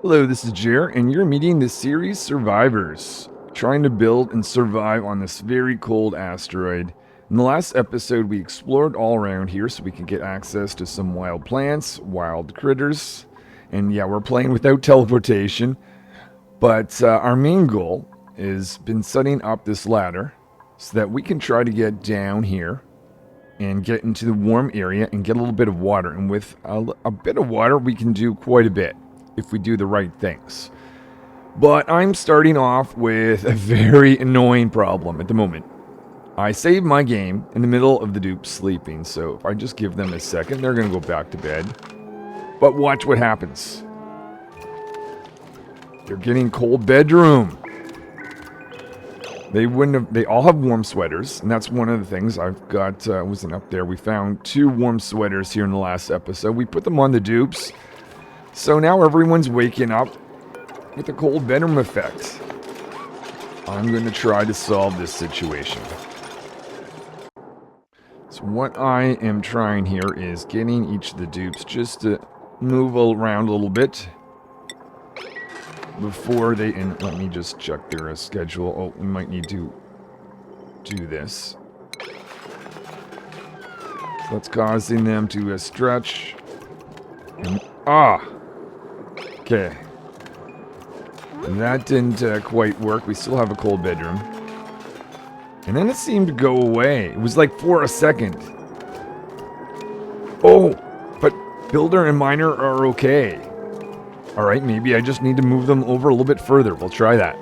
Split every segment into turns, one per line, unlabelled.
Hello, this is Jer, and you're meeting the Ceres Survivors, trying to build and survive on this very cold asteroid. In the last episode, we explored all around here so we could get access to some wild plants, wild critters, and yeah, we're playing without teleportation. But our main goal is been setting up this ladder so that we can try to get down here and get into the warm area and get a little bit of water. And with a bit of water, we can do quite a bit if we do the right things. But I'm starting off with a very annoying problem at the moment. I saved my game in the middle of the dupes sleeping, so if I just give them a second, they're going to go back to bed. But watch what happens. They're getting cold bedroom. They all have warm sweaters, and that's one of the things I've got. Wasn't up there. We found 2 warm sweaters here in the last episode. We put them on the dupes. So now everyone's waking up with the cold bedroom effect. I'm going to try to solve this situation. So what I am trying here is getting each of the dupes just to move around a little bit before they... And let me just check their schedule. Oh, we might need to do this. So that's causing them to stretch. And, okay. That didn't quite work. We still have a cold bedroom. And then it seemed to go away. It was like for a second. Oh, but Builder and Miner are okay. Alright, maybe I just need to move them over a little bit further. We'll try that.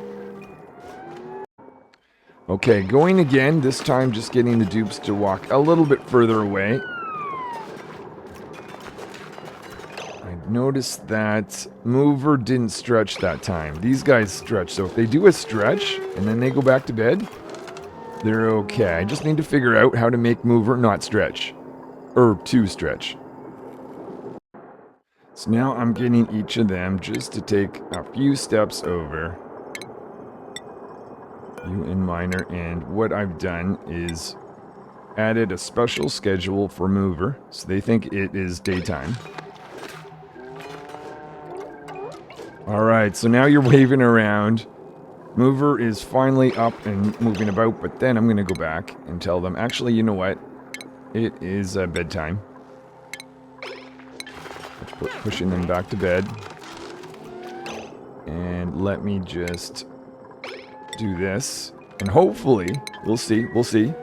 Okay, going again. This time just getting the dupes to walk a little bit further away. Notice that mover didn't stretch that time. These guys stretch, so if they do a stretch and then they go back to bed, they're okay. I just need to figure out how to make mover not stretch. Or to stretch. So now I'm getting each of them just to take a few steps over. You and Miner, and what I've done is added a special schedule for mover, so they think it is daytime. Alright, so now you're waving around. Mover is finally up and moving about, but then I'm going to go back and tell them, actually, you know what? It is bedtime. Let's pushing them back to bed. And let me just do this. And hopefully, we'll see.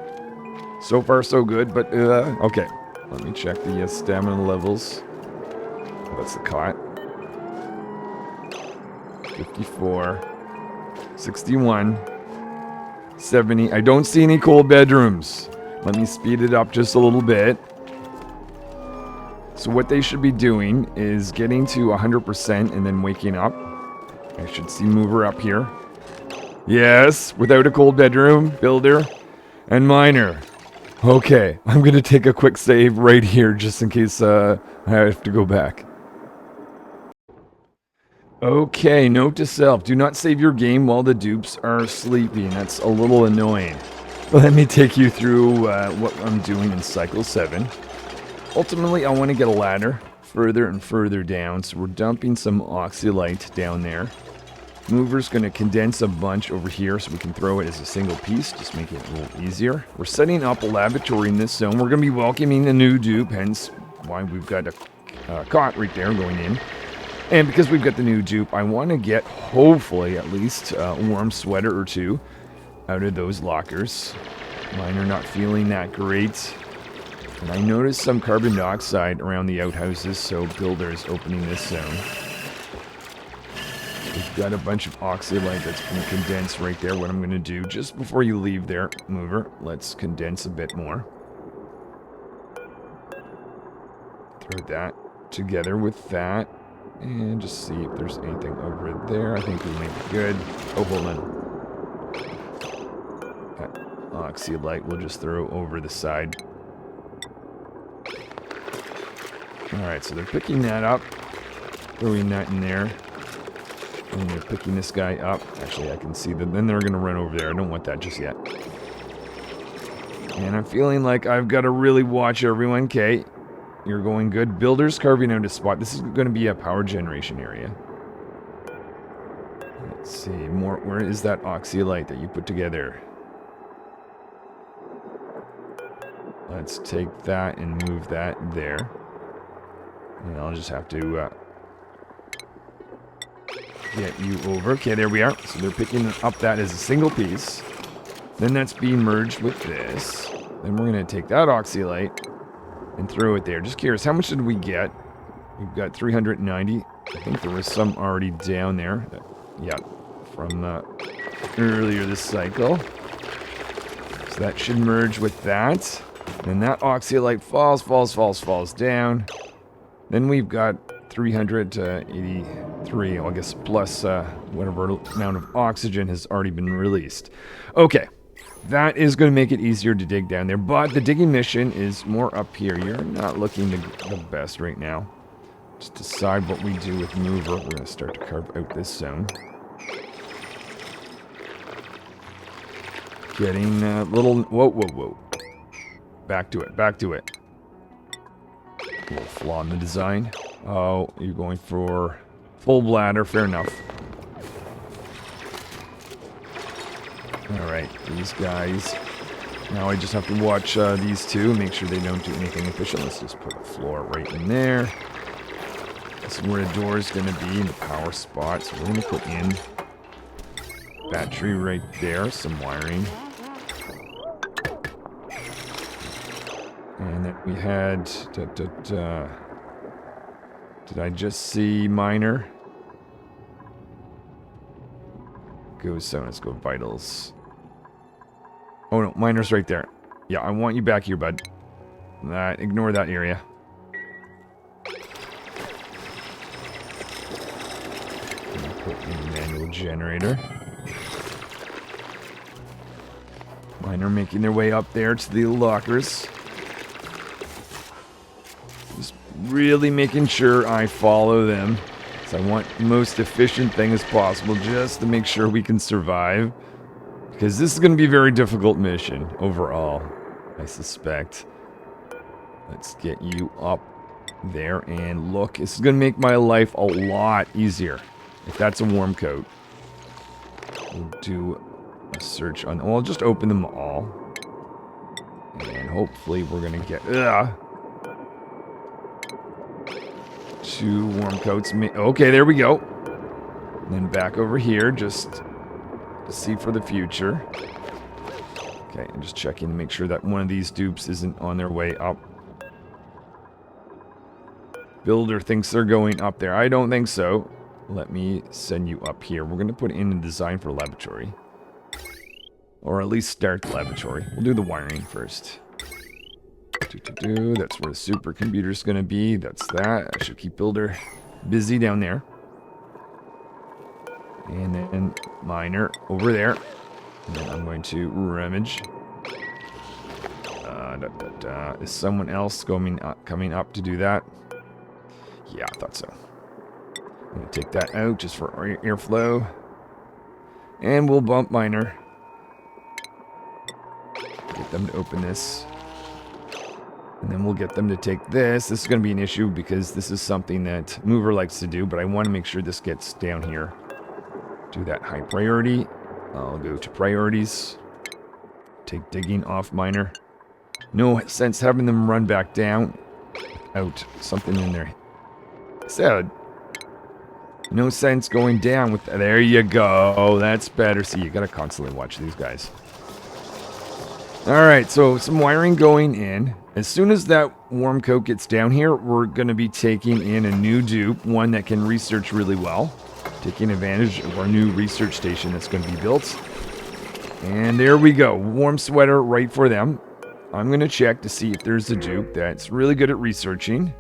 So far, so good, but, okay. Let me check the stamina levels. Oh, that's the cot. 54, 61, 70. I don't see any cold bedrooms. Let me speed it up just a little bit. So what they should be doing is getting to 100% and then waking up. I should see mover up here. Yes, without a cold bedroom, builder, and miner. Okay, I'm going to take a quick save right here just in case I have to go back. Okay, note to self, do not save your game while the dupes are sleeping. That's a little annoying. Let me take you through what I'm doing in Cycle 7. Ultimately, I want to get a ladder further and further down, so we're dumping some oxylite down there. Mover's going to condense a bunch over here so we can throw it as a single piece, just make it a little easier. We're setting up a laboratory in this zone. We're going to be welcoming a new dupe, hence why we've got a cot right there going in. And because we've got the new dupe, I want to get, hopefully, at least a warm sweater or 2 out of those lockers. Mine are not feeling that great. And I noticed some carbon dioxide around the outhouses, so Builder's opening this zone. We've got a bunch of oxylite that's going to condense right there. What I'm going to do, just before you leave there, mover, let's condense a bit more. Throw that together with that. And just see if there's anything over there. I think we may be good. Oh, hold on. That oxylite we'll just throw over the side. Alright, so they're picking that up. Throwing that in there. And they're picking this guy up. Actually, I can see them. Then they're going to run over there. I don't want that just yet. And I'm feeling like I've got to really watch everyone. Okay. You're going good. Builders carving out a spot. This is going to be a power generation area. Let's see, more. Where is that oxyolite that you put together? Let's take that and move that there. And I'll just have to get you over. Okay, there we are. So they're picking up that as a single piece. Then that's being merged with this. Then we're going to take that oxyolite and throw it there. Just curious, how much did we get? We've got 390. I think there was some already down there. Yeah, from earlier this cycle. So that should merge with that. Then that oxyolite falls down. Then we've got 383, I guess, plus whatever amount of oxygen has already been released. Okay, that is going to make it easier to dig down there, but the digging mission is more up here. You're not looking the best right now. Just decide what we do with mover. We're going to start to carve out this zone. Getting a little... Whoa. Back to it. A little flaw in the design. Oh, you're going for full bladder. Fair enough. Alright, these guys. Now I just have to watch these two. Make sure they don't do anything efficient. Let's just put a floor right in there. This is where the door is going to be in the power spot. So we're going to put in battery right there. Some wiring. And then we had... Did I just see miner? Go so let's go vitals. Oh no, miner's right there. Yeah, I want you back here, bud. Ignore that area. Put in the manual generator. Miner making their way up there to the lockers. Just really making sure I follow them. So I want the most efficient thing as possible just to make sure we can survive. Because this is going to be a very difficult mission overall, I suspect. Let's get you up there and look. This is going to make my life a lot easier. If that's a warm coat. We'll do a search on... Well, I'll just open them all. And hopefully we're going to get... 2 warm coats. Okay, there we go. And then back over here, just to see for the future. Okay, I'm just checking to make sure that one of these dupes isn't on their way up. Builder thinks they're going up there. I don't think so. Let me send you up here. We're going to put in a design for laboratory. Or at least start the laboratory. We'll do the wiring first. That's where the supercomputer's going to be. That's that. I should keep Builder busy down there. And then miner over there. And then I'm going to rummage. Is someone else coming up to do that? Yeah, I thought so. I'm going to take that out just for airflow. And we'll bump miner. Get them to open this. And then we'll get them to take this. This is going to be an issue because this is something that Mover likes to do, but I want to make sure this gets down here. Do that high priority. I'll go to priorities. Take digging off miner. No sense having them run back down without something in there. Said. No sense going down with that. There you go. That's better. See, you got to constantly watch these guys. Alright, so some wiring going in. As soon as that warm coat gets down here, we're going to be taking in a new dupe, one that can research really well. Taking advantage of our new research station that's going to be built. And there we go. Warm sweater right for them. I'm going to check to see if there's a dupe that's really good at researching.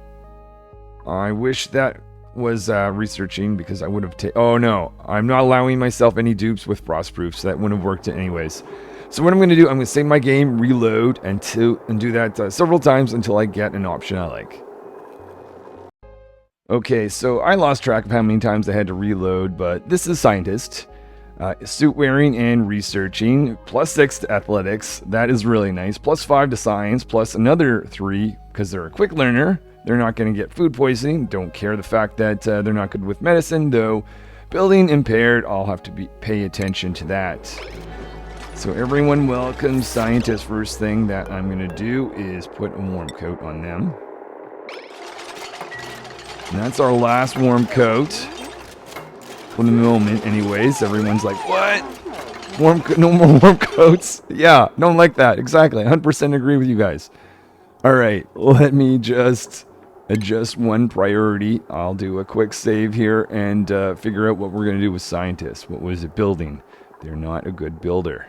I wish that was researching because I would have taken... Oh no, I'm not allowing myself any dupes with frostproof, so that wouldn't have worked anyways. So what I'm going to do, I'm going to save my game, reload, and do that several times until I get an option I like. Okay, so I lost track of how many times I had to reload, but this is Scientist. Suit wearing and researching, +6 to athletics, that is really nice. +5 to science, plus another 3, because they're a quick learner. They're not going to get food poisoning, don't care the fact that they're not good with medicine, though Building impaired, I'll have to pay attention to that. So everyone welcome scientists. First thing that I'm going to do is put a warm coat on them. And that's our last warm coat. For the moment, anyways. Everyone's like, what? No more warm coats? Yeah, don't like that. Exactly. 100% agree with you guys. Alright, let me just adjust one priority. I'll do a quick save here and figure out what we're going to do with scientists. What was it building? They're not a good builder.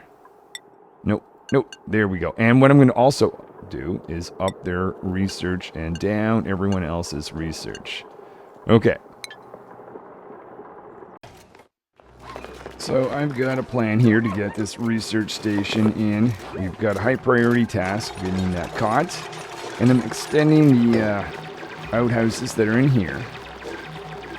Nope. There we go. And what I'm going to also do is up their research and down everyone else's research. Okay. So I've got a plan here to get this research station in. We've got a high priority task, getting that caught. And I'm extending the outhouses that are in here.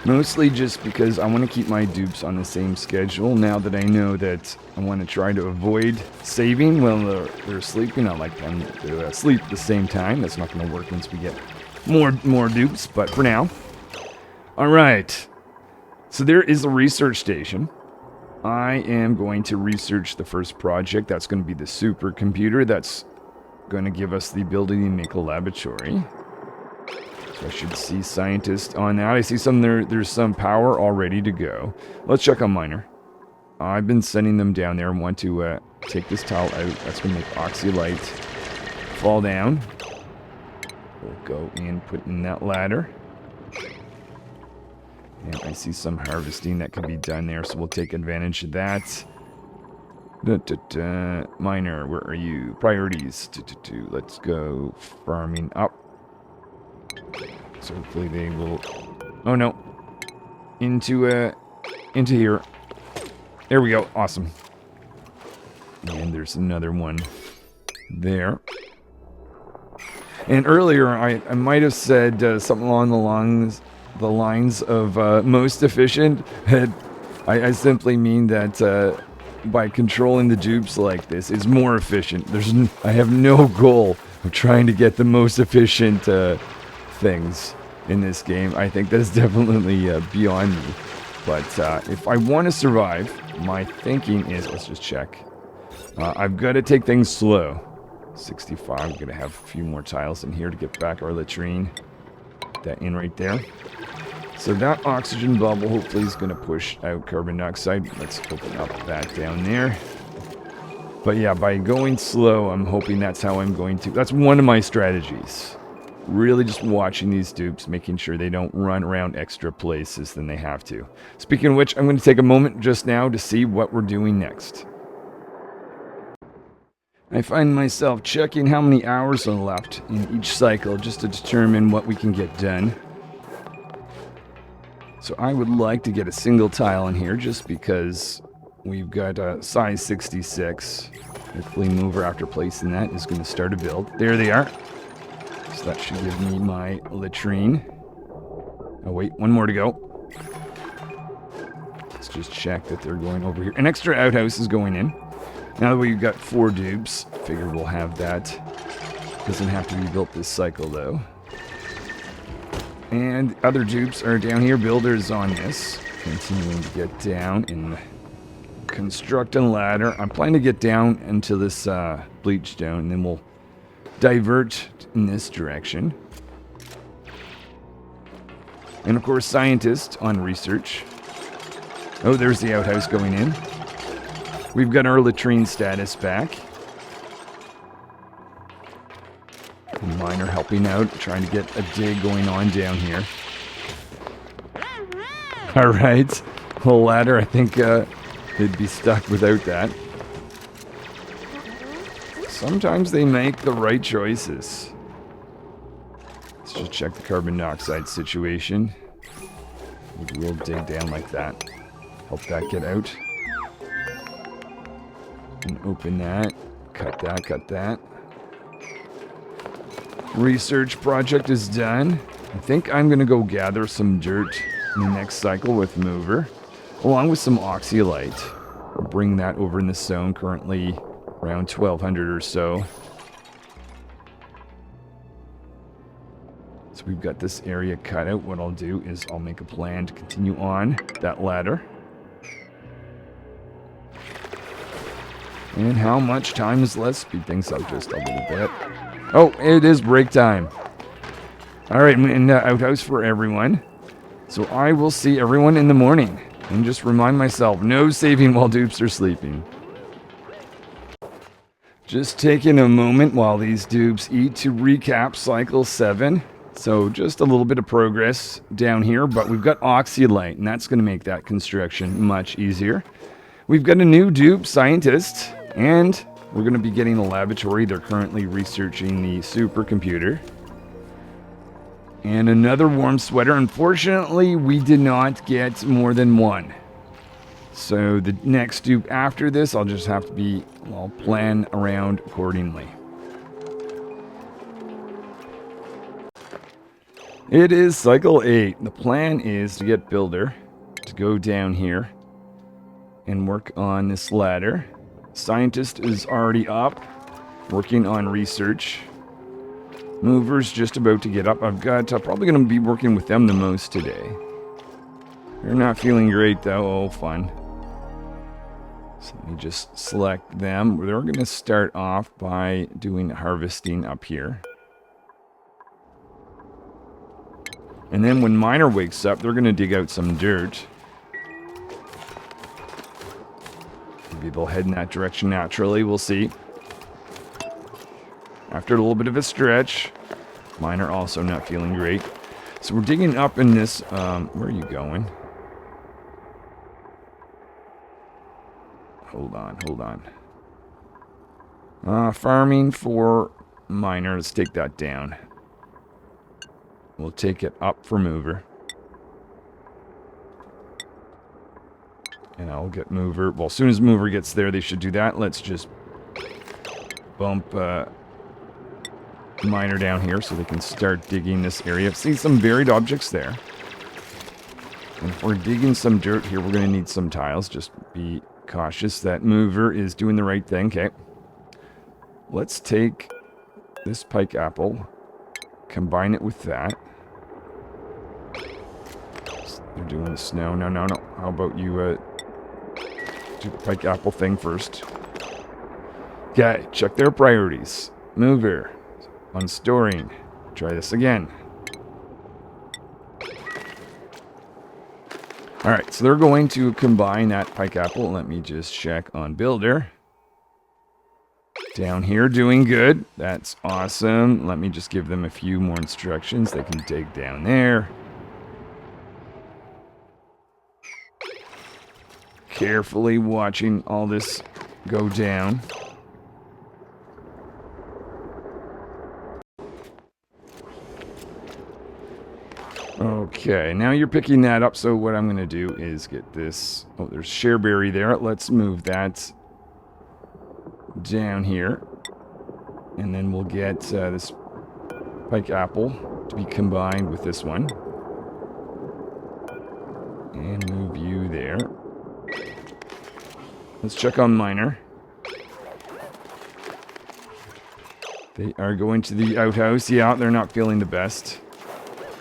Mostly just because I want to keep my dupes on the same schedule. Now that I know that I want to try to avoid saving while they're sleeping. I like them to sleep at the same time. That's not going to work once we get more dupes, but for now. Alright. So there is a research station. I am going to research the first project. That's going to be the supercomputer. That's going to give us the ability to make a laboratory. So I should see scientists on that. I see there's some power all ready to go. Let's check on miner. I've been sending them down there. I want to take this tile out. That's going to make oxylite fall down. We'll go and put in that ladder. And I see some harvesting that can be done there, so we'll take advantage of that. Miner, where are you? Priorities. Let's go farming up. So hopefully they will... Oh no. Into here. There we go. Awesome. And there's another one there. And earlier I might have said something along the lines of most efficient. I simply mean that by controlling the dupes like this is more efficient. I have no goal of trying to get the most efficient things in this game. I think that is definitely beyond me. But if I want to survive, my thinking is, let's just check. I've got to take things slow. 65, I'm going to have a few more tiles in here to get back our latrine. Put that in right there. So that oxygen bubble hopefully is going to push out carbon dioxide. Let's open up that down there. But yeah, by going slow, I'm hoping that's how I'm going to... That's one of my strategies. Really just watching these dupes, making sure they don't run around extra places than they have to. Speaking of which, I'm going to take a moment just now to see what we're doing next. I find myself checking how many hours are left in each cycle just to determine what we can get done. So I would like to get a single tile in here just because we've got a size 66. Hopefully mover after placing that is going to start a build. There they are. So that should give me my latrine. Oh wait, one more to go. Let's just check that they're going over here. An extra outhouse is going in. Now that we've got 4 dupes, figure we'll have that. Doesn't have to be built this cycle though. And other dupes are down here. Builders on this. Continuing to get down and construct a ladder. I'm planning to get down into this bleach stone, and then we'll divert in this direction. And of course, scientists on research. Oh, there's the outhouse going in. We've got our latrine status back. Miner helping out, trying to get a dig going on down here. Alright, the ladder, I think they'd be stuck without that. Sometimes they make the right choices. Let's just check the carbon dioxide situation. We'll dig down like that. Help that get out. And open that. Cut that, cut that. Research project is done. I think I'm going to go gather some dirt in the next cycle with mover, along with some oxylite. I'll bring that over in the zone, currently around 1200 or so. So we've got this area cut out. What I'll do is I'll make a plan to continue on that ladder. And how much time is left? Speed things up just a little bit. Oh, it is break time. Alright, and outhouse for everyone. So I will see everyone in the morning. And just remind myself, no saving while dupes are sleeping. Just taking a moment while these dupes eat to recap cycle 7. So just a little bit of progress down here, but we've got Oxylite, and that's going to make that construction much easier. We've got a new dupe scientist, and we're going to be getting a laboratory. They're currently researching the supercomputer. And another warm sweater. Unfortunately, we did not get more than one. So the next dupe after this, I'll just have to plan around accordingly. It is cycle 8. The plan is to get Builder to go down here and work on this ladder. Scientist is already up, working on research. Mover's just about to get up. I've got probably going to be working with them the most today. They're not feeling great though. Oh, fun. So let me just select them. They're going to start off by doing harvesting up here. And then when Miner wakes up, they're going to dig out some dirt. Maybe they'll head in that direction naturally. We'll see. After a little bit of a stretch, Miner also not feeling great. So we're digging up in this, where are you going? Hold on. Farming for Miner, let's take that down. We'll take it up for Mover. And I'll get Mover, well, as soon as Mover gets there, they should do that. Let's just bump, Miner down here so they can start digging this area. See some buried objects there. And if we're digging some dirt here, we're going to need some tiles. Just be cautious that Mover is doing the right thing. Okay. Let's take this pike apple, combine it with that. They're doing the snow. No. How about you do the pike apple thing first? Okay, check their priorities. Mover. On storing. Try this again. Alright, so they're going to combine that pike apple. Let me just check on Builder. Down here, doing good. That's awesome. Let me just give them a few more instructions. They can dig down there. Carefully watching all this go down. Okay, now you're picking that up, so what I'm going to do is get this... Oh, there's Shareberry there. Let's move that down here. And then we'll get this pike apple to be combined with this one. And move you there. Let's check on Miner. They are going to the outhouse. Yeah, they're not feeling the best.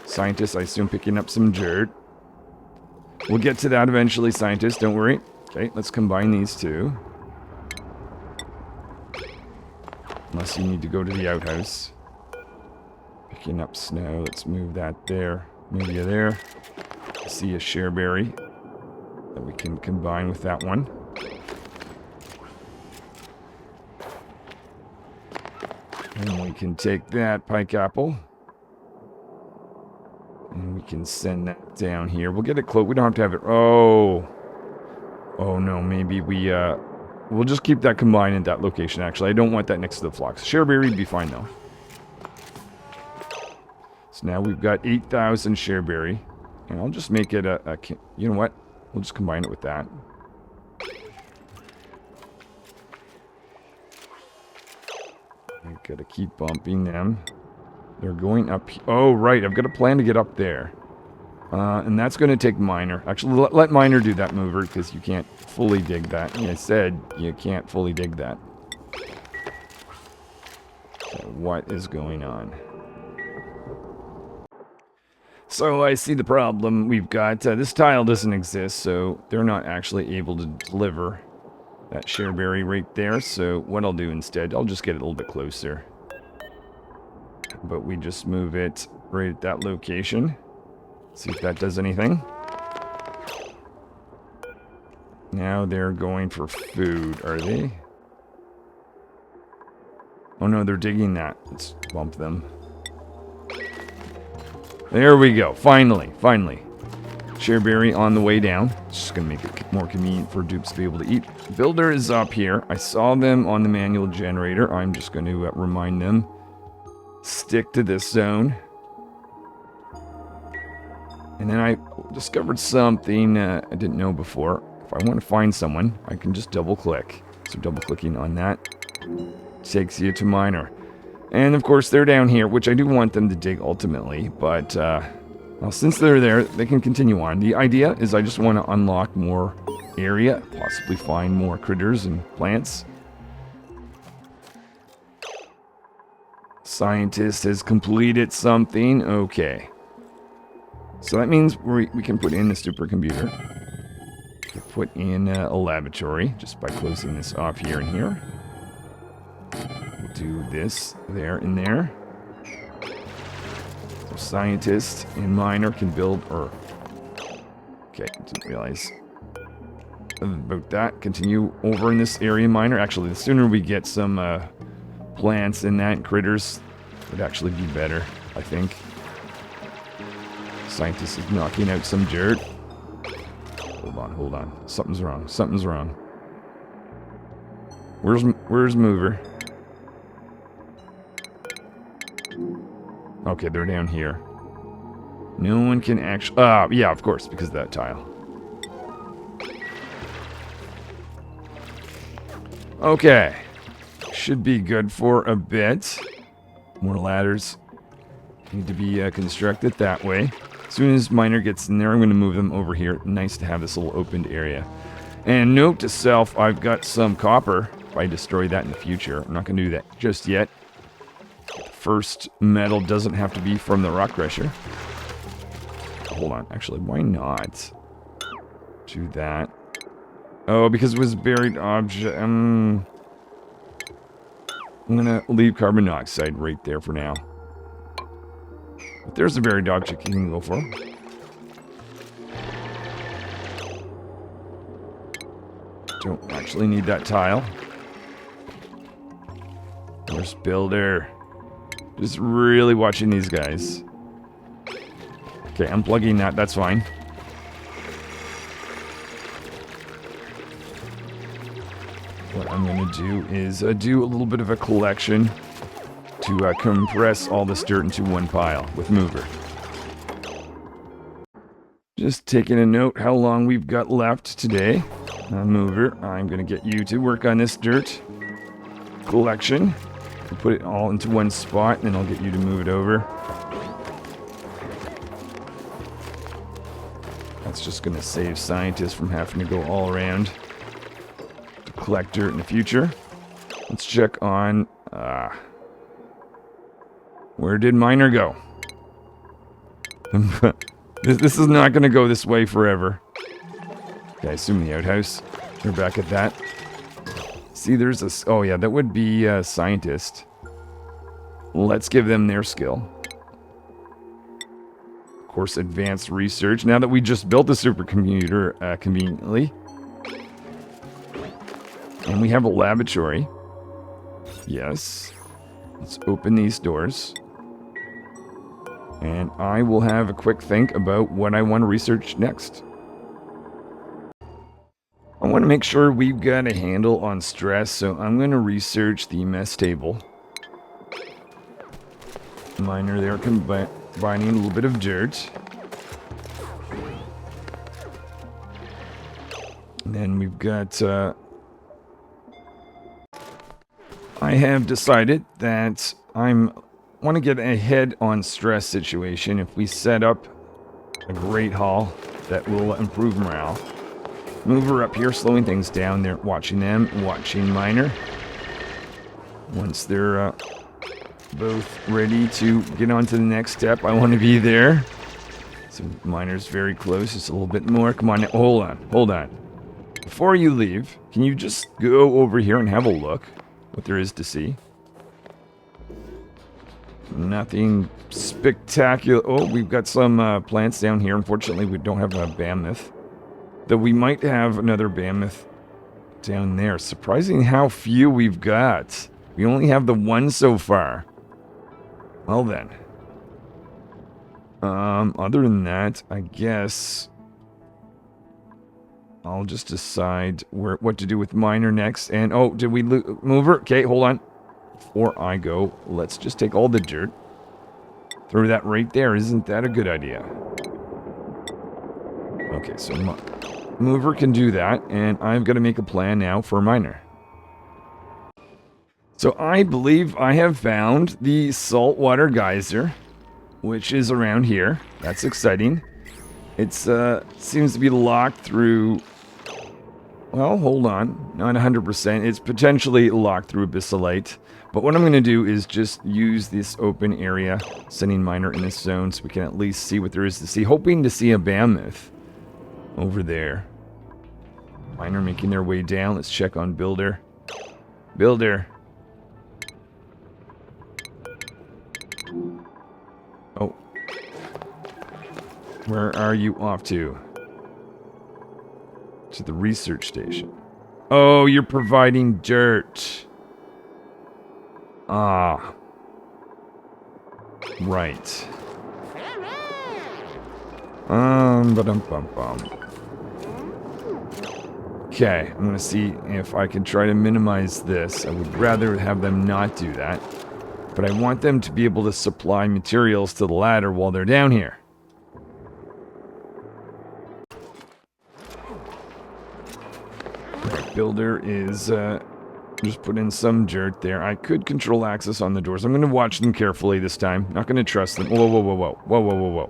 Scientist, I assume, picking up some dirt. We'll get to that eventually, Scientist. Don't worry. Okay, let's combine these two. Unless you need to go to the outhouse. Picking up snow. Let's move that there. Move you there. See a Shareberry that we can combine with that one. And we can take that pike apple. And we can send that down here. We'll get it close. We don't have to have it. Oh. Oh no, maybe we'll just keep that combined in that location, actually. I don't want that next to the flocks. Shareberry would be fine, though. So now we've got 8,000 Shareberry. And I'll just make it you know what? We'll just combine it with that. I gotta keep bumping them. They're going up. Oh, right. I've got a plan to get up there. And that's going to take Miner. Actually, let Miner do that, Mover, because you can't fully dig that. I said you can't fully dig that. So what is going on? So I see the problem. We've got this tile doesn't exist, so they're not actually able to deliver that share berry right there. So what I'll do instead, I'll just get it a little bit closer. But we just move it right at that location. See if that does anything. Now they're going for food, are they? Oh no, they're digging that. Let's bump them. There we go. Finally. Shareberry on the way down. It's just going to make it more convenient for dupes to be able to eat. Builder is up here. I saw them on the manual generator. I'm just going to remind them. Stick to this zone. And then I discovered something I didn't know before. If I want to find someone, I can just double click. So double clicking on that takes you to miner. And of course they're down here, which I do want them to dig ultimately, but well, since they're there, they can continue on. The idea is I just want to unlock more area, possibly find more critters and plants. Scientist has completed something. Okay. So that means we can put in the supercomputer. Put in a laboratory just by closing this off here and here. We'll do this there and there. So scientist and miner can build, or okay, didn't realize about that. Continue over in this area, miner. Actually, the sooner we get some plants in that and critters, would actually be better, I think. Scientist is knocking out some dirt. Hold on. Something's wrong. Where's Mover? Okay, they're down here. No one can actually... yeah, of course, because of that tile. Okay. Should be good for a bit. More ladders need to be constructed that way. As soon as miner gets in there, I'm going to move them over here. Nice to have this little opened area. And note to self, I've got some copper. If I destroy that in the future, I'm not going to do that just yet. First metal doesn't have to be from the rock crusher. Hold on, actually, why not do that? Oh, because it was buried object. I'm gonna leave carbon dioxide right there for now. But there's a buried object you can go for. Don't actually need that tile. There's builder. Just really watching these guys. Okay, unplugging that, that's fine. What I'm going to do is do a little bit of a collection to compress all this dirt into one pile with Mover. Just taking a note how long we've got left today. Mover, I'm going to get you to work on this dirt collection. We'll put it all into one spot, and then I'll get you to move it over. That's just going to save scientists from having to go all around to collect dirt in the future. Let's check on... where did miner go? This is not going to go this way forever. Okay, I assume the outhouse. We're back at that. See, there's a... Oh, yeah, that would be a scientist. Let's give them their skill. Of course, advanced research. Now that we just built the supercomputer conveniently. And we have a laboratory. Yes. Let's open these doors. And I will have a quick think about what I want to research next. I want to make sure we've got a handle on stress, so I'm going to research the mess table. Miner there combining a little bit of dirt. And then we've got... I have decided that I want to get ahead on stress situation. If we set up a great hall, that will improve morale. Mover up here, slowing things down. They're watching them, watching miner. Once they're both ready to get on to the next step, I want to be there. So miner's very close, just a little bit more. Come on, now. Hold on. Before you leave, can you just go over here and have a look what there is to see? Nothing spectacular. Oh, we've got some plants down here. Unfortunately, we don't have a mammoth. Though we might have another mammoth down there. Surprising how few we've got. We only have the one so far. Well then. Other than that, I guess I'll just decide what to do with miner next. And, oh, did we move her? Okay, hold on. Before I go, let's just take all the dirt. Throw that right there. Isn't that a good idea? Okay, so mover can do that, and I've got to make a plan now for a miner. So I believe I have found the saltwater geyser, which is around here. That's exciting. It seems to be locked through... Well, hold on. Not 100%. It's potentially locked through abyssalite. But what I'm going to do is just use this open area, sending miner in this zone so we can at least see what there is to see. Hoping to see a mammoth over there. Miner making their way down. Let's check on Builder. Builder. Oh. Where are you off to? To the research station. Oh, you're providing dirt. Ah. Right. Ba-dum-bum-bum. Okay, I'm gonna see if I can try to minimize this. I would rather have them not do that. But I want them to be able to supply materials to the ladder while they're down here. Alright, Builder is just put in some dirt there. I could control access on the doors. I'm going to watch them carefully this time. Not going to trust them. Whoa, whoa, whoa, whoa. Whoa, whoa, whoa, whoa.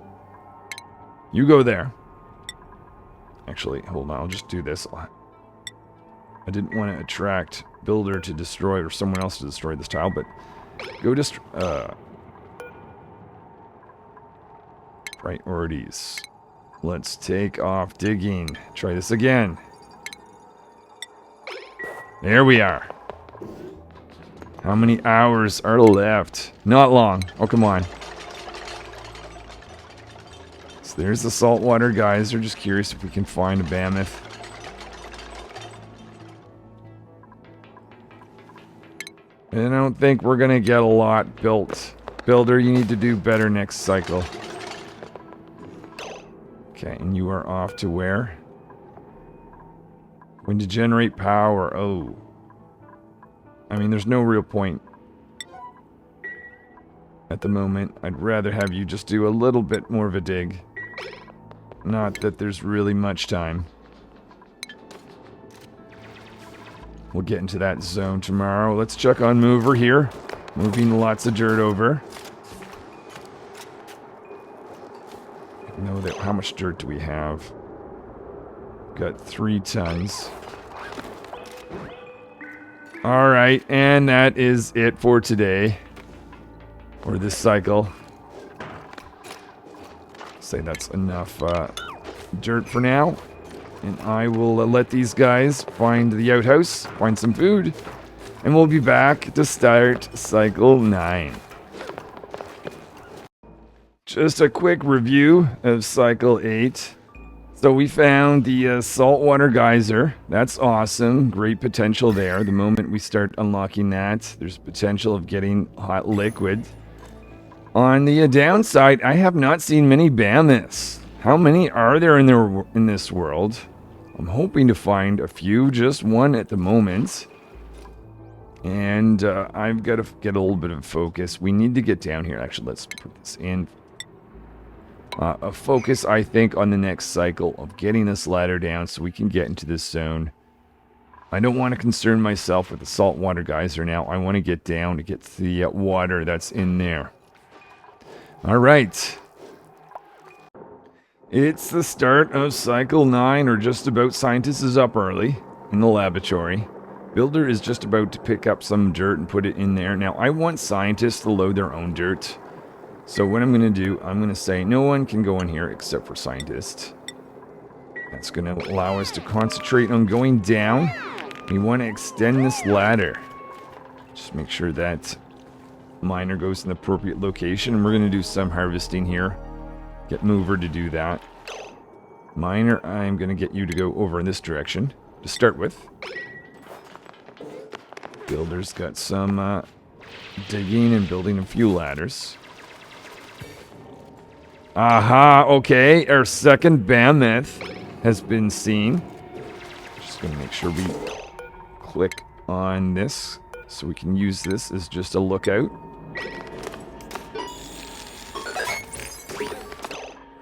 You go there. Actually, hold on. I'll just do this. I didn't want to attract Builder to destroy or someone else to destroy this tile, but go priorities. Let's take off digging. Try this again. There we are. How many hours are left? Not long. Oh, come on. So there's the saltwater geyser. Just curious if we can find a mammoth. And I don't think we're going to get a lot built. Builder, you need to do better next cycle. Okay, and you are off to where? When to generate power. Oh. I mean, there's no real point at the moment. I'd rather have you just do a little bit more of a dig. Not that there's really much time. We'll get into that zone tomorrow. Let's check on Mover here. Moving lots of dirt over. I know that. How much dirt do we have? Got 3 tons. Alright, and that is it for today. Or this cycle. Say that's enough dirt for now. And I will let these guys find the outhouse, find some food, and we'll be back to start cycle 9. Just a quick review of cycle 8. So we found the saltwater geyser. That's awesome. Great potential there. The moment we start unlocking that, there's potential of getting hot liquid. On the downside, I have not seen many mammoths. How many are there in this world? I'm hoping to find a few, just one at the moment. And I've got to get a little bit of focus. We need to get down here. Actually, let's put this in. A focus, I think, on the next cycle of getting this ladder down so we can get into this zone. I don't want to concern myself with the saltwater geyser now. I want to get down to get to the water that's in there. Alright. It's the start of cycle 9, or just about. Scientist is up early in the laboratory. Builder is just about to pick up some dirt and put it in there. Now, I want scientists to load their own dirt. So what I'm going to do, I'm going to say no one can go in here except for scientists. That's going to allow us to concentrate on going down. We want to extend this ladder. Just make sure that miner goes in the appropriate location. And we're going to do some harvesting here. Get Mover to do that. Miner, I'm going to get you to go over in this direction to start with. Builder's got some digging and building a few ladders. Aha, okay. Our second mammoth has been seen. Just going to make sure we click on this so we can use this as just a lookout.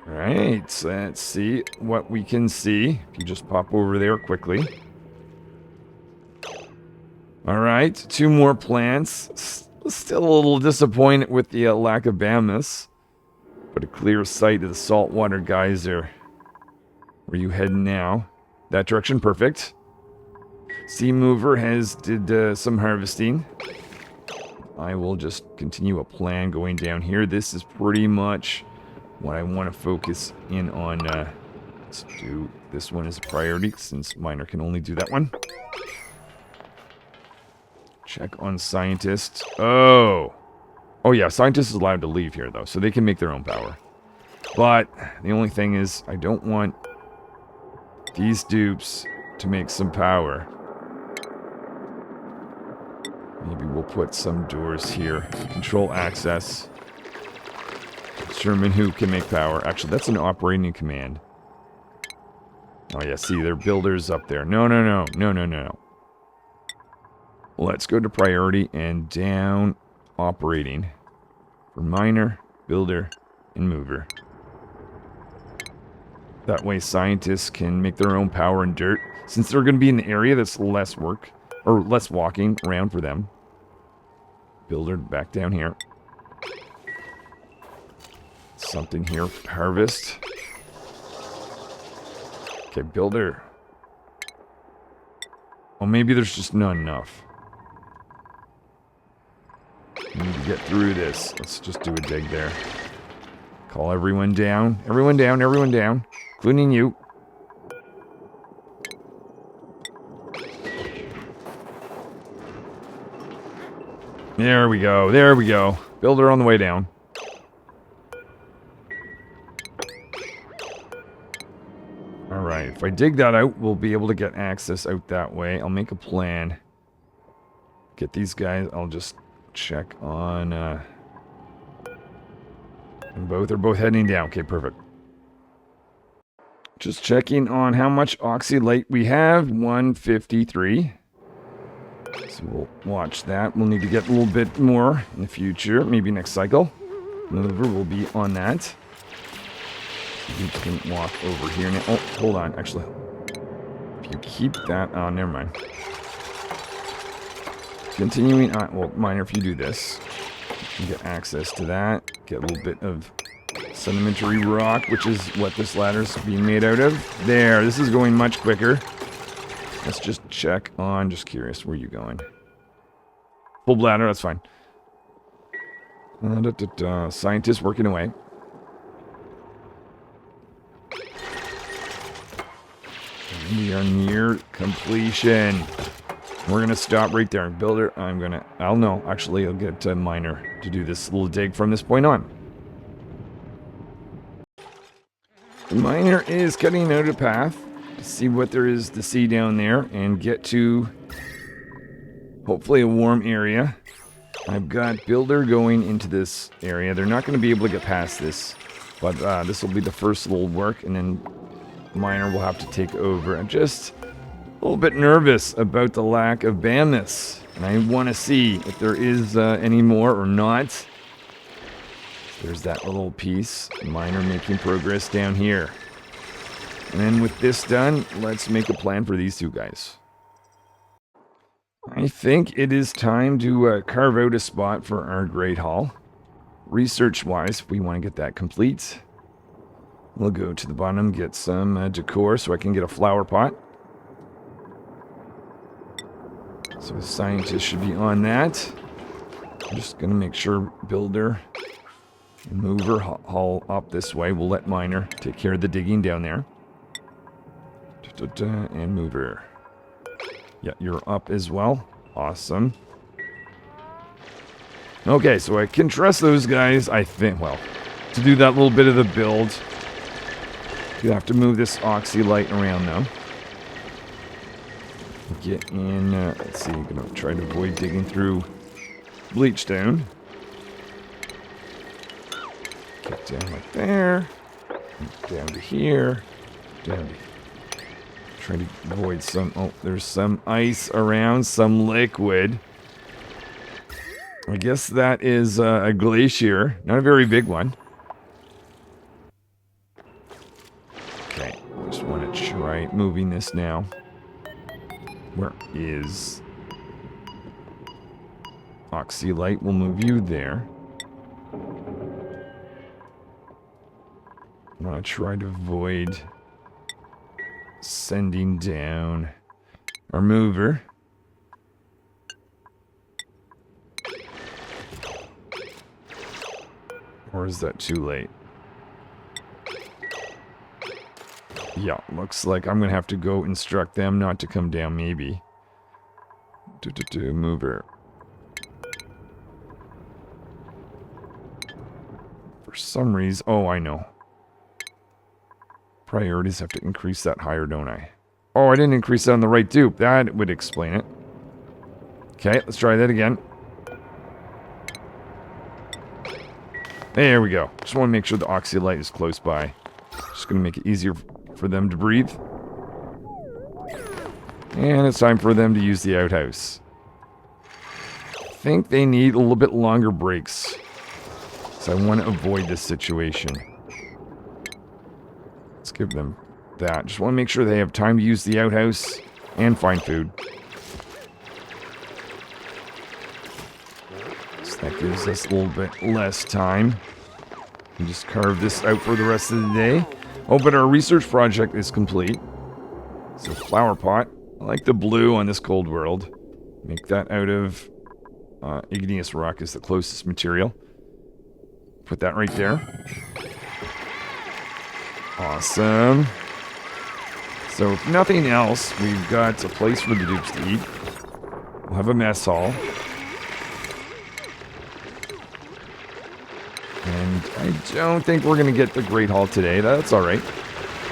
Alright, let's see what we can see. If you just pop over there quickly. Alright, 2 more plants. Still a little disappointed with the lack of mammoths. But a clear sight of the saltwater geyser. Where you heading now? That direction, perfect. Sea Mover has did some harvesting. I will just continue a plan going down here. This is pretty much what I want to focus in on. Let's do this one as a priority since miner can only do that one. Check on scientists. Oh yeah, scientists is allowed to leave here though, so they can make their own power. But the only thing is, I don't want these dupes to make some power. Maybe we'll put some doors here. Control access. Determine who can make power. Actually, that's an operating command. Oh yeah, see, there are builders up there. No. Let's go to priority and down operating. For miner, builder, and mover. That way scientists can make their own power in dirt. Since they're going to be in the area that's less work, or less walking around for them. Builder back down here. Something here. Harvest. Okay, builder. Oh, maybe there's just not enough. We need to get through this. Let's just do a dig there. Call everyone down. Everyone down, everyone down. Including you. There we go. There we go. Builder on the way down. Alright, if I dig that out, we'll be able to get access out that way. I'll make a plan. Get these guys. I'll just check on... and both are both heading down. Okay, perfect. Just checking on how much oxylate we have. 153. So we'll watch that. We'll need to get a little bit more in the future. Maybe next cycle. Maneuver will be on that. You can walk over here now. Oh, hold on. Actually, if you keep that on, never mind. Continuing on. Well, miner, if you do this, you can get access to that. Get a little bit of sedimentary rock, which is what this ladder's being made out of. There. This is going much quicker. Let's just check on. Just curious, where are you going? Full bladder. That's fine. Scientists working away. We are near completion. We're going to stop right there. Builder, actually, I'll get a miner to do this little dig from this point on. The miner is cutting out a path to see what there is to see down there and get to, hopefully, a warm area. I've got builder going into this area. They're not going to be able to get past this, but this will be the first little work, and then miner will have to take over. I'm just a little bit nervous about the lack of mammoths, and I want to see if there is any more or not. There's that little piece. Miner making progress down here. And then with this done, let's make a plan for these two guys. I think it is time to carve out a spot for our Great Hall. Research-wise, if we want to get that complete, we'll go to the bottom, get some decor so I can get a flower pot. So the scientist should be on that. I'm just going to make sure builder Mover haul up this way. We'll let Miner take care of the digging down there. And mover. Yeah, you're up as well. Awesome. Okay, so I can trust those guys, I think, well, to do that little bit of the build. You have to move this oxylite around, though. Get in, let's see, I'm going to try to avoid digging through bleachstone. Get down like there. Down to here. Down to try to avoid some, oh, there's some ice around, some liquid. I guess that is a glacier, not a very big one. Okay, I just want to try moving this now. Where is oxylite? We'll move you there. I want to try to avoid sending down our mover. Or is that too late? Yeah, looks like I'm going to have to go instruct them not to come down, maybe. Mover. For some reason... Oh, I know. Priorities have to increase that higher, don't I? Oh, I didn't increase that on the right dupe. That would explain it. Okay, let's try that again. There we go. Just want to make sure the oxylite is close by. Just going to make it easier for them to breathe. And it's time for them to use the outhouse. I think they need a little bit longer breaks. So I want to avoid this situation. Let's give them that. Just want to make sure they have time to use the outhouse and find food. So that gives us a little bit less time. And just carve this out for the rest of the day. Oh, but our research project is complete. So flower pot. I like the blue on this cold world. Make that out of igneous rock is the closest material. Put that right there. Awesome. So if nothing else, we've got a place for the dupes to eat. We'll have a mess hall. And I don't think we're going to get the Great Hall today. That's alright.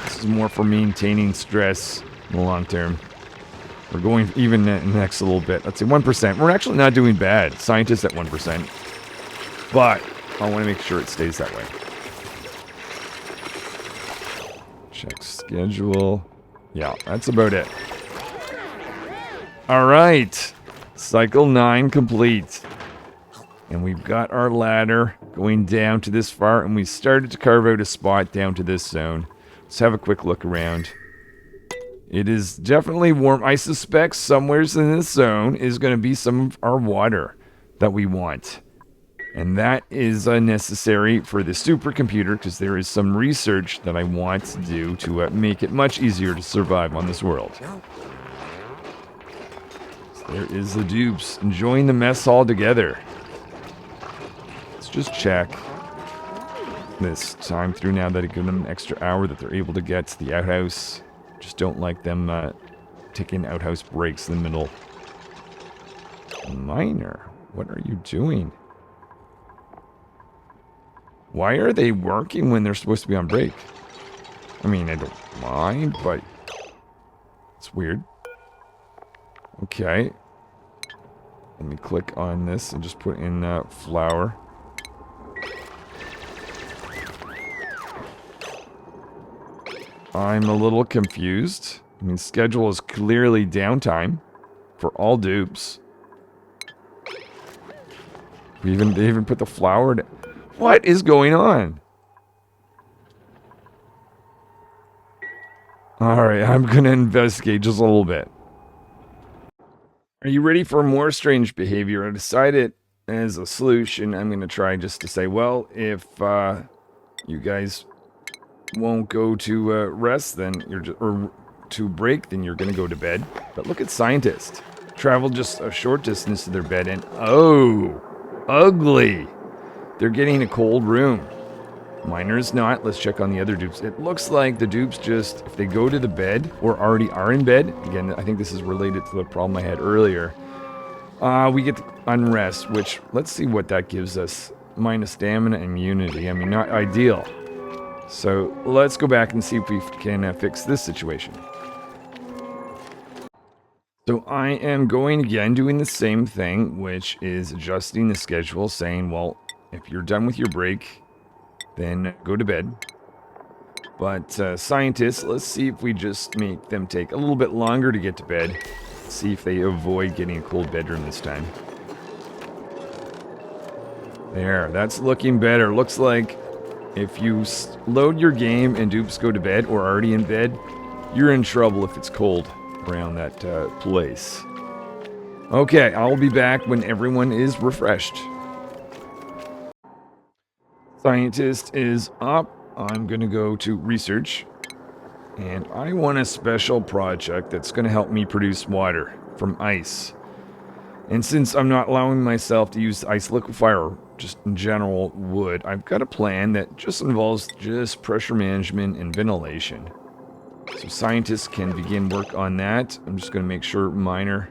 This is more for maintaining stress in the long term. We're going even next a little bit. Let's say 1%. We're actually not doing bad. Scientists at 1%. But I want to make sure it stays that way. Check schedule. Yeah, that's about it. Alright. Cycle 9 complete. And we've got our ladder going down to this far, and we started to carve out a spot down to this zone. Let's have a quick look around. It is definitely warm. I suspect somewhere in this zone is going to be some of our water that we want. And that is necessary for the supercomputer, because there is some research that I want to do to make it much easier to survive on this world. So there is the dupes enjoying the mess hall together. Let's just check this time through now that I give them an extra hour that they're able to get to the outhouse. Just don't like them taking outhouse breaks in the middle. Miner, what are you doing? Why are they working when they're supposed to be on break? I mean, I don't mind, but it's weird. Okay. Let me click on this and just put in flour. I'm a little confused. I mean, schedule is clearly downtime for all dupes. They even put the flour down. What is going on? Alright, I'm gonna investigate just a little bit. Are you ready for more strange behavior? I decided as a solution, I'm gonna try just to say, well, if you guys won't go to rest, then you're just, or to break, then you're gonna go to bed. But look at scientists. Travel just a short distance to their bed and, oh, ugly. they're getting a cold room. Miner is not. Let's check on the other dupes. It looks like the dupes just, if they go to the bed or already are in bed, again, I think this is related to the problem I had earlier, we get unrest, which, let's see what that gives us. Minus stamina and immunity. I mean, not ideal. So let's go back and see if we can fix this situation. So I am going again, doing the same thing, which is adjusting the schedule, saying, well, if you're done with your break, then go to bed. But scientists, let's see if we just make them take a little bit longer to get to bed. See if they avoid getting a cold bedroom this time. There, that's looking better. Looks like if you load your game and dupes go to bed or are already in bed, you're in trouble if it's cold around that place. Okay, I'll be back when everyone is refreshed. Scientist is up. I'm going to go to research. And I want a special project that's going to help me produce water from ice. And since I'm not allowing myself to use ice liquefier or just in general wood, I've got a plan that just involves just pressure management and ventilation. So scientists can begin work on that. I'm just going to make sure miner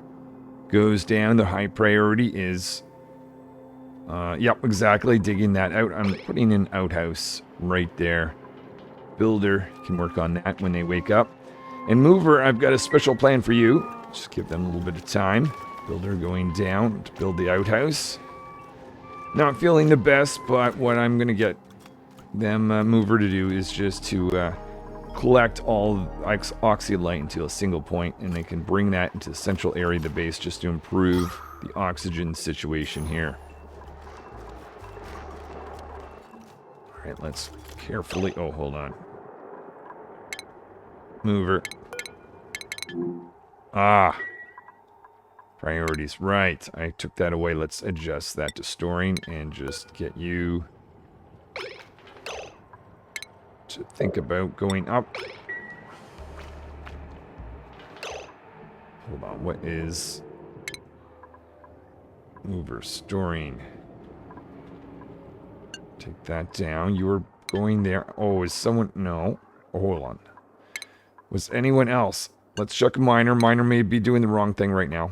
goes down. The high priority is... yep, exactly. Digging that out. I'm putting an outhouse right there. Builder can work on that when they wake up. And mover, I've got a special plan for you. Just give them a little bit of time. Builder going down to build the outhouse. Not feeling the best, but what I'm going to get them mover to do is just to collect all oxyolite into a single point, and they can bring that into the central area of the base just to improve the oxygen situation here. Alright, let's carefully... Oh, hold on. Mover. Ah. Priorities. Right. I took that away. Let's adjust that to storing and just get you to think about going up. Hold on. What is mover storing? Take that down. You were going there. Oh, is someone... No. Oh, hold on. Was anyone else? Let's check miner. Miner may be doing the wrong thing right now.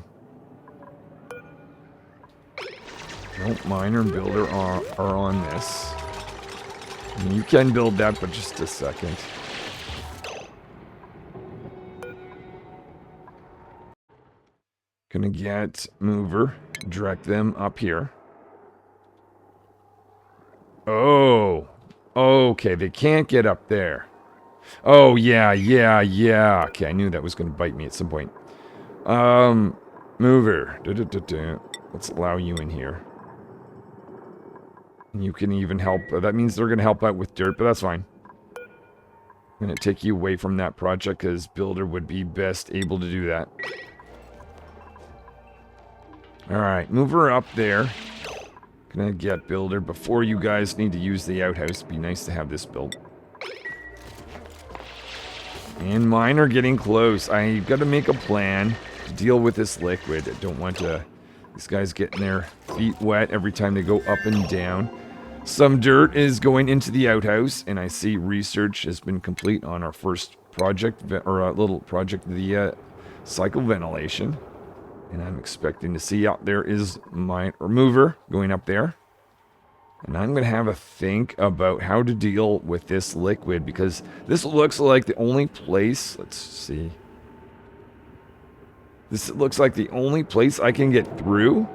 No, miner and builder are on this. I mean, you can build that, but just a second. Gonna get mover. Direct them up here. Oh. Okay, they can't get up there. Oh, yeah. Okay, I knew that was going to bite me at some point. Mover. Let's allow you in here. You can even help. That means they're going to help out with dirt, but that's fine. I'm going to take you away from that project because builder would be best able to do that. Alright, mover up there. Gonna get builder before you guys need to use the outhouse. It'd be nice to have this built. And mine are getting close. I've got to make a plan to deal with this liquid. I don't want these guys getting their feet wet every time they go up and down. Some dirt is going into the outhouse, and I see research has been complete on our first project, or a little project, the cycle ventilation. And I'm expecting to see out there is my mover going up there. And I'm going to have a think about how to deal with this liquid, because this looks like the only place, let's see. This looks like the only place I can get through,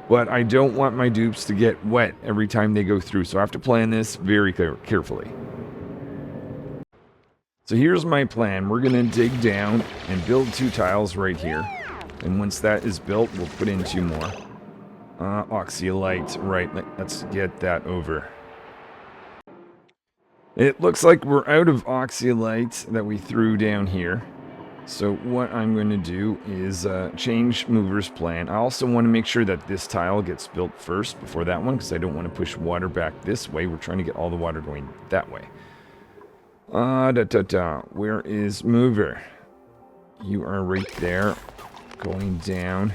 but I don't want my dupes to get wet every time they go through, so I have to plan this very carefully. So here's my plan. We're going to dig down and build 2 tiles right here. And once that is built, we'll put in 2 more. Oxyolite. Right, let's get that over. It looks like we're out of oxyolite that we threw down here. So what I'm going to do is change mover's plan. I also want to make sure that this tile gets built first before that one, because I don't want to push water back this way. We're trying to get all the water going that way. Where is mover? You are right there. Going down.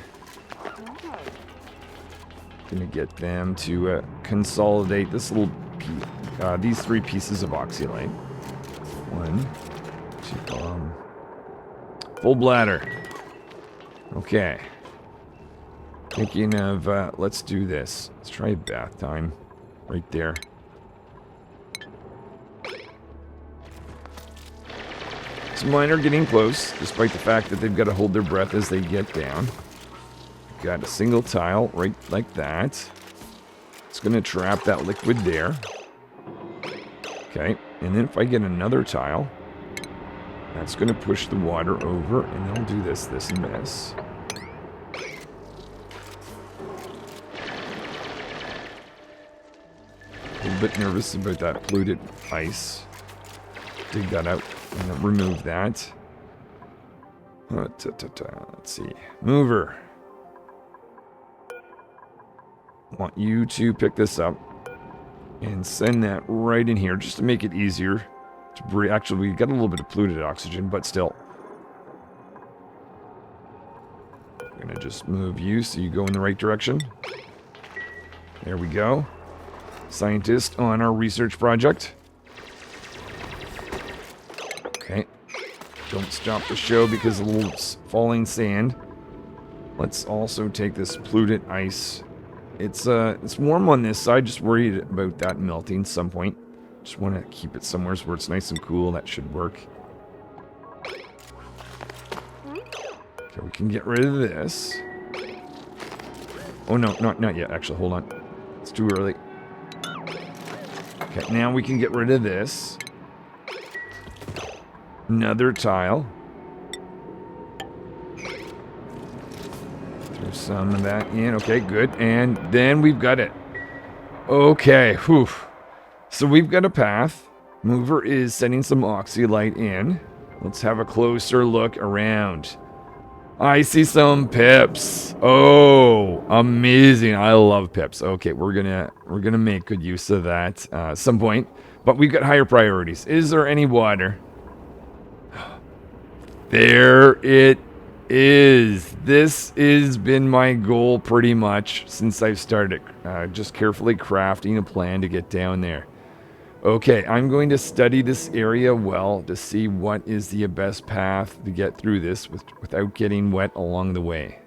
Gonna get them to consolidate this little these 3 pieces of oxylite. 1, 2, full bladder. Okay. Thinking of, let's do this. Let's try bath time. Right there. So mine are getting close, despite the fact that they've got to hold their breath as they get down. Got a single tile right like that. It's going to trap that liquid there. Okay, and then if I get another tile, that's going to push the water over, and I'll do this, and this. A little bit nervous about that polluted ice. Dig that out and remove that. Let's see. Mover. Want you to pick this up and send that right in here just to make it easier to breathe. Actually, we got a little bit of polluted oxygen, but still. I'm gonna just move you so you go in the right direction. There we go. Scientist on our research project. Okay. Don't stop the show because of a little falling sand. Let's also take this polluted ice. It's warm on this side. Just worried about that melting some point. Just want to keep it somewhere where it's nice and cool. That should work. Okay, we can get rid of this. Oh no, not yet. Actually, hold on. It's too early. Okay, now we can get rid of this. Another tile. Throw some of that in. Okay, good. And then we've got it. Okay, whew. So we've got a path. Mover is sending some oxylite in. Let's have a closer look around. I see some pips. Oh, amazing. I love pips. Okay, we're gonna make good use of that at some point. But we've got higher priorities. Is there any water? There it is. This has been my goal pretty much since I've started. Just carefully crafting a plan to get down there. Okay, I'm going to study this area well to see what is the best path to get through this without getting wet along the way.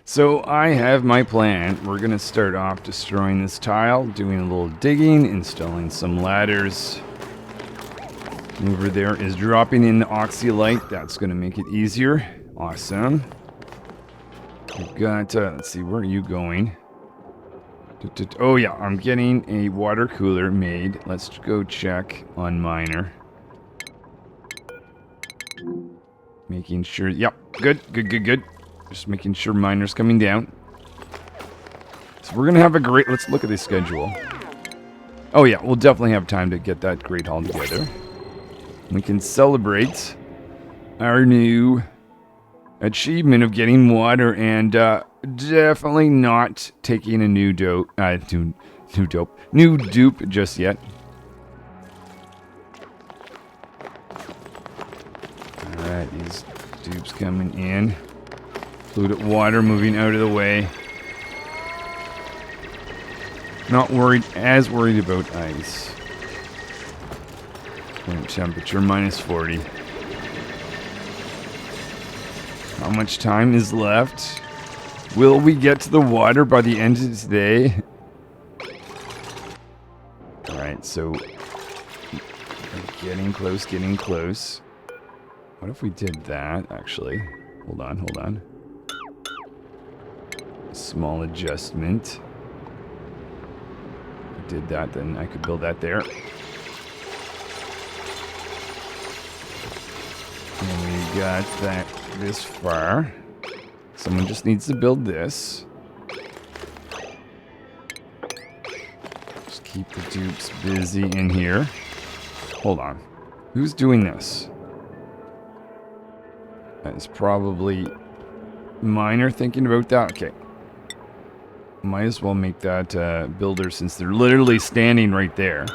So I have my plan. We're going to start off destroying this tile, doing a little digging, installing some ladders. Mover there is dropping in the oxylite. That's going to make it easier. Awesome. We've got, let's see, where are you going? Oh yeah, I'm getting a water cooler made. Let's go check on miner. Making sure, yep, good. Just making sure miner's coming down. So we're gonna have a great, let's look at the schedule. Oh yeah, we'll definitely have time to get that great haul together. We can celebrate our new achievement of getting water and definitely not taking a new dupe just yet. Alright, these dupes coming in. Polluted water moving out of the way. Not as worried about ice. Current temperature -40. How much time is left? Will we get to the water by the end of today? Alright, so getting close. What if we did that, actually? Hold on. Small adjustment. If I did that, then I could build that there. And we got that this far. Someone just needs to build this. Just keep the dupes busy in here. Hold on. Who's doing this? That is probably miner thinking about that. Okay. Might as well make that builder since they're literally standing right there.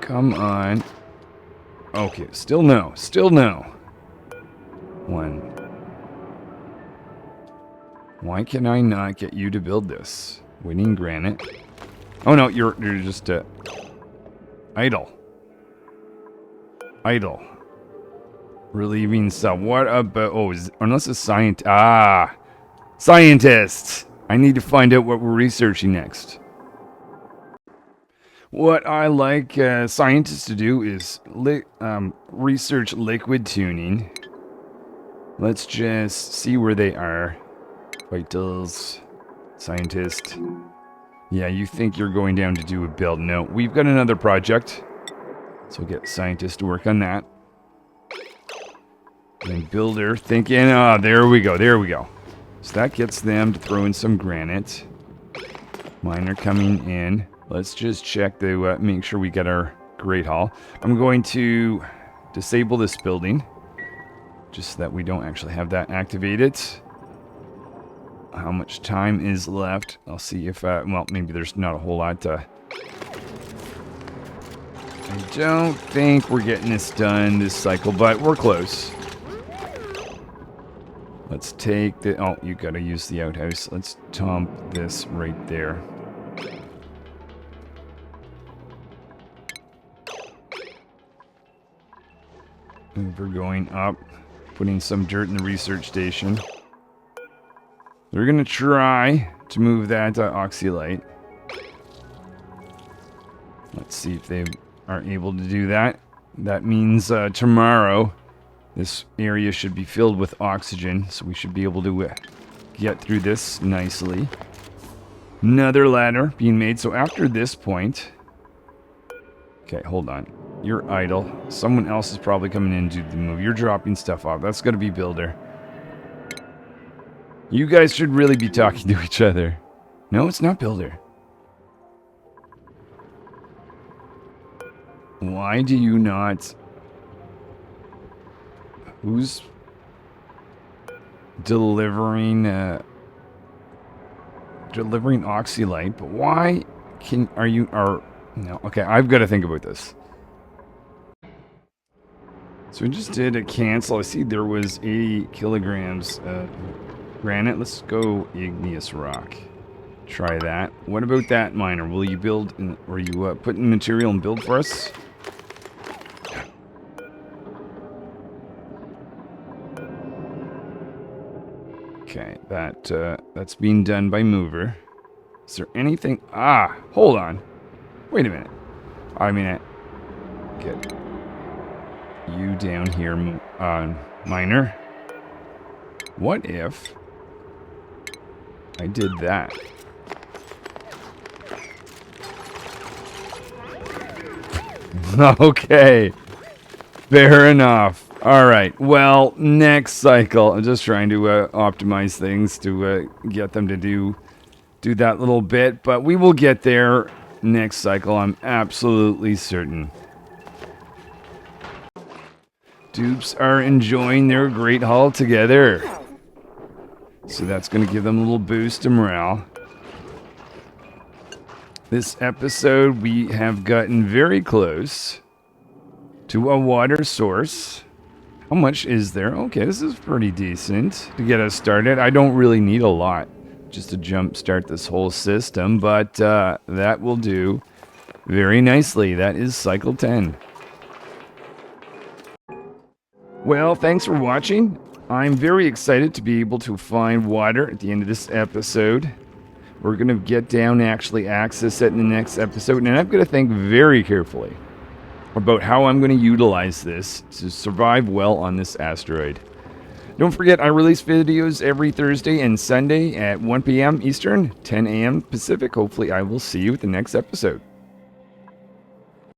Come on. Okay, still no. 1, Why can I not get you to build this? Winning granite. Oh no, you're just idle. Idle. Relieving some. What about... Oh, unless a scientist... Ah! Scientists! I need to find out what we're researching next. What I like scientists to do is research liquid tuning. Let's just see where they are. Vitals. Scientist. Yeah, you think you're going down to do a build. No, we've got another project. So we'll get scientists to work on that. And builder thinking, oh, there we go, there we go. So that gets them to throw in some granite. Miner coming in. Let's just check to make sure we get our Great Hall. I'm going to disable this building. Just so that we don't actually have that activated. How much time is left? I'll see if, well, maybe there's not a whole lot to... I don't think we're getting this done this cycle, but we're close. Let's take the... Oh, you gotta use the outhouse. Let's dump this right there. And we're going up, putting some dirt in the research station. They're gonna try to move that oxylite. Let's see if they are able to do that. That means tomorrow this area should be filled with oxygen, so we should be able to get through this nicely. Another ladder being made. So after this point... Okay, hold on. You're idle. Someone else is probably coming in to do the move. You're dropping stuff off. That's gonna be builder. You guys should really be talking to each other. No, it's not builder. Why do you not... Who's delivering delivering oxylite? But why are you no, okay, I've got to think about this. So we just did a cancel. I see there was 80 kilograms granite. Let's go igneous rock. Try that. What about that miner? Will you build or you put in material and build for us? Okay, that's being done by mover. Is there anything? Ah, hold on. Wait a minute. I mean, get you down here, miner. What if I did that? Okay, fair enough. All right, well, next cycle, I'm just trying to optimize things to get them to do that little bit, but we will get there next cycle, I'm absolutely certain. Dupes are enjoying their Great Hall together. So that's going to give them a little boost to morale. This episode, we have gotten very close to a water source. How much is there? Okay, this is pretty decent to get us started. I don't really need a lot just to jumpstart this whole system, but that will do very nicely. That is cycle 10. Well, thanks for watching. I'm very excited to be able to find water at the end of this episode. We're going to get down and actually access it in the next episode, and I'm going to think very carefully about how I'm going to utilize this to survive well on this asteroid. Don't forget, I release videos every Thursday and Sunday at 1 p.m. Eastern, 10 a.m. Pacific. Hopefully I will see you at the next episode.